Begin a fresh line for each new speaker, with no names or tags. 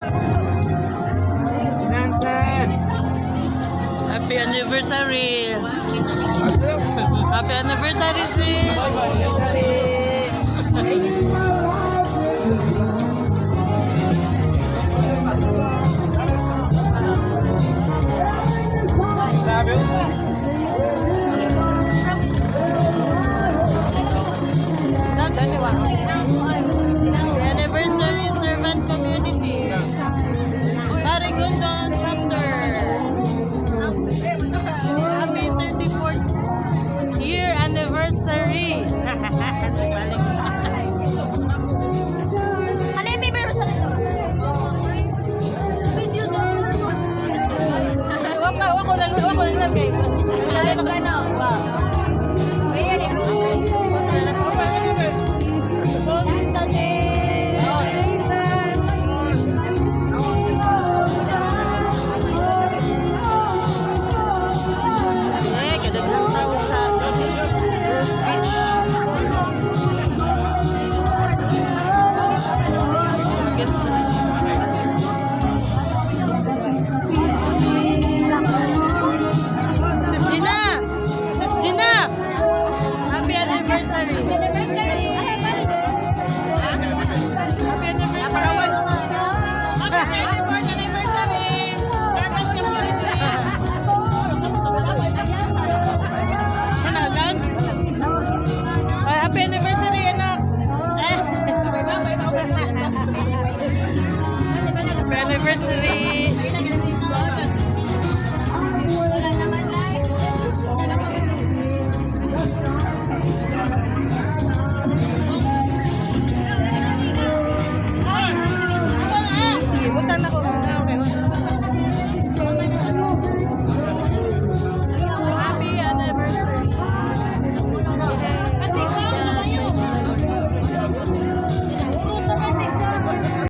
Happy anniversary! Happy anniversary, sis! Anniversary Servant Community. Marigondon chapter. Happy 34th year anniversary.
Ano yung paper sa video doon?
Wako lang guys.
Live ka na. Ayan,
Happy anniversary, anak! Happy anniversary! Utang na ko.